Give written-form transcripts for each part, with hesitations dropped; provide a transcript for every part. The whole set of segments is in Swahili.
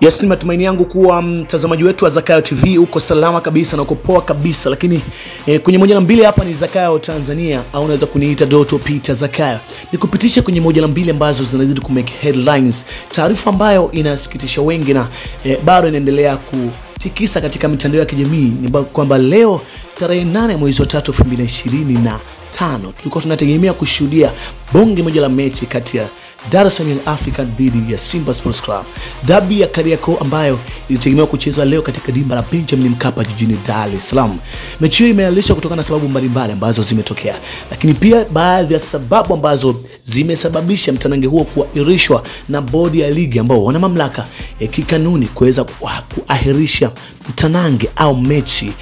Yes, ni matumaini yangu kuwa mtazamaji wetu wa Zakayo TV uko salama kabisa na uko poa kabisa, lakini kwenye moja na mbili hapa ni Zakayo Tanzania, au unaweza kuniita Doto Peter Zakayo. Nikupitisha kwenye moja na mbili ambazo zinazidi kumake headlines, taarifa ambayo inasikitisha wengi na bado inaendelea kutikisa katika mitandao ya kijamii. Ni kwamba leo tarehe 8 mwezi wa 3 2025 tulikuwa tunategemea kushuhudia bonge moja la mechi kati ya Dar es Salaam Africa dhidi ya Simba Sports Club, dabi ya Kariakoo ambayo ilitegemewa kuchezwa leo katika dimba la Benjamin Mkapa jijini Dar es Salaam. Mechi hiyo imeahirishwa kutokana na sababu mbalimbali ambazo zimetokea, lakini pia baadhi ya sababu ambazo zimesababisha mtanange huo kuahirishwa na bodi ya ligi ambao wana mamlaka kikanuni kuweza kuahirisha mtanange au mechi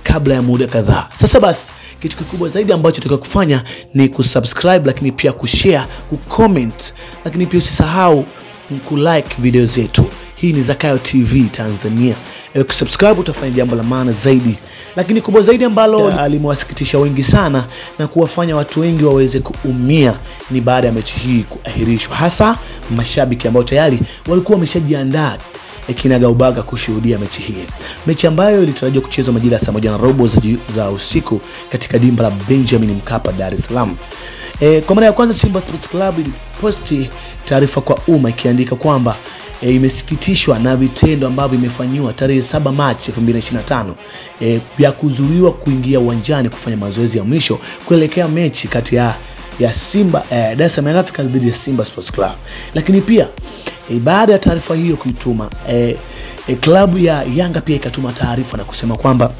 kabla ya muda kadhaa. Sasa basi, kitu kikubwa zaidi ambacho tunataka kufanya ni kusubscribe, lakini pia kushare, kucomment, lakini pia usisahau kulike video zetu. Hii ni Zakayo TV Tanzania. Kusubscribe utafanya jambo la maana zaidi, lakini kubwa zaidi ambalo alimewasikitisha wengi sana na kuwafanya watu wengi waweze kuumia ni baada ya mechi hii kuahirishwa, hasa mashabiki ambao tayari walikuwa wameshajiandaa kinagaubaga kushuhudia mechi hii. Mechi ambayo ilitarajiwa kuchezwa majira saa 1:30 za usiku katika dimba la Benjamin Mkapa, Dar es Salaam. Kwa mara ya kwanza Simba Sports Club iliposti taarifa kwa umma ikiandika kwamba imesikitishwa na vitendo ambavyo vimefanywa tarehe 7 Machi 2025 vya kuzuiwa kuingia uwanjani kufanya mazoezi ya mwisho kuelekea mechi kati ya Simba Dar es Salaam Africa dhidi ya Simba Sports Club. Lakini pia baada ya taarifa hiyo kuituma, klabu ya Yanga pia ikatuma taarifa na kusema kwamba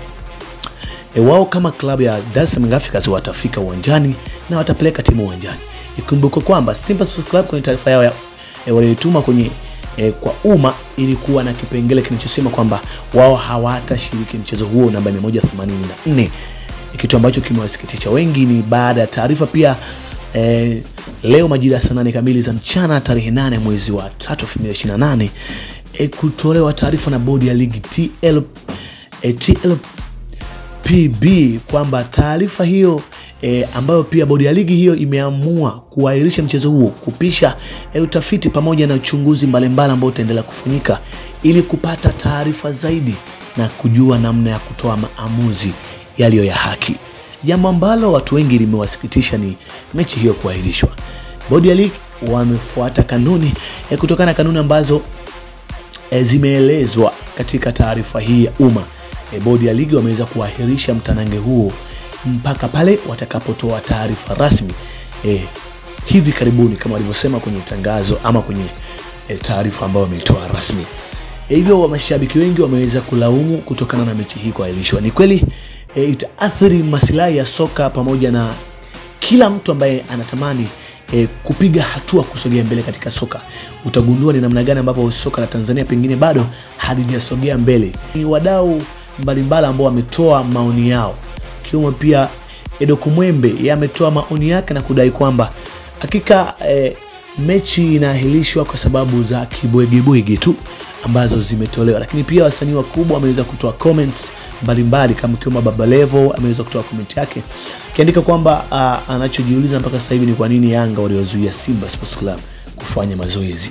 wao kama klabu ya Dar es Salaam Africa watafika uwanjani na watapeleka timu uwanjani. Ikumbuke kwamba Simba Sports Club kwenye taarifa yao walituma kwenye kwa umma ilikuwa na kipengele kinachosema kwamba wao hawatashiriki mchezo huo namba 184, kitu ambacho kimewasikitisha wengi. Ni baada ya taarifa pia leo majira saa 8 kamili za mchana tarehe 8 mwezi wa 3 2028 kutolewa taarifa na bodi ya ligi TLPB kwamba taarifa hiyo ambayo pia bodi ya ligi hiyo imeamua kuahirisha mchezo huo kupisha utafiti pamoja na uchunguzi mbalimbali ambao utaendelea kufanyika ili kupata taarifa zaidi na kujua namna ya kutoa maamuzi yaliyo ya haki. Jambo ambalo watu wengi limewasikitisha ni mechi hiyo kuahirishwa. Bodi ya ligi wamefuata kanuni kutokana na kanuni ambazo zimeelezwa katika taarifa hii ya umma. Bodi ya ligi wameweza kuahirisha mtanange huo mpaka pale watakapotoa taarifa rasmi hivi karibuni, kama walivyosema kwenye tangazo ama kwenye taarifa ambayo wameitoa rasmi. Hivyo mashabiki wengi wameweza kulaumu kutokana na mechi hii kuahirishwa. Ni kweli itaathiri maslahi ya soka pamoja na kila mtu ambaye anatamani kupiga hatua kusogea mbele katika soka. Utagundua ni namna gani ambavyo soka la Tanzania pengine bado halijasogea mbele. Ni wadau mbalimbali ambao wametoa maoni yao, kiwemo pia Edo Kumwembe ametoa maoni yake na kudai kwamba hakika mechi inaahirishwa kwa sababu za kibwegibwegi tu ambazo zimetolewa. Lakini pia wasanii wakubwa wameweza kutoa comments mbalimbali, kama kiwemo Baba Levo ameweza kutoa comment yake kiandika kwamba anachojiuliza mpaka sasa hivi ni kwa nini Yanga waliozuia Simba Sports Club kufanya mazoezi.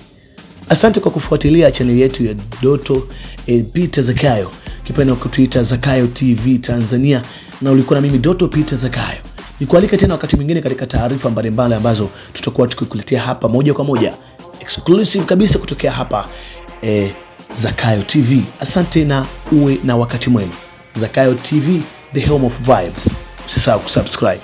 Asante kwa kufuatilia channel yetu ya Doto Peter Zakayo, kipenda kutuita Zakayo TV Tanzania, na ulikuwa na mimi Doto Peter Zakayo. Nikualika tena wakati mwingine katika taarifa mbalimbali ambazo tutakuwa tukikuletea hapa moja kwa moja, exclusive kabisa kutokea hapa Zakayo TV. Asante na uwe na wakati mwema. Zakayo TV, the home of vibes. Usisahau kusubscribe.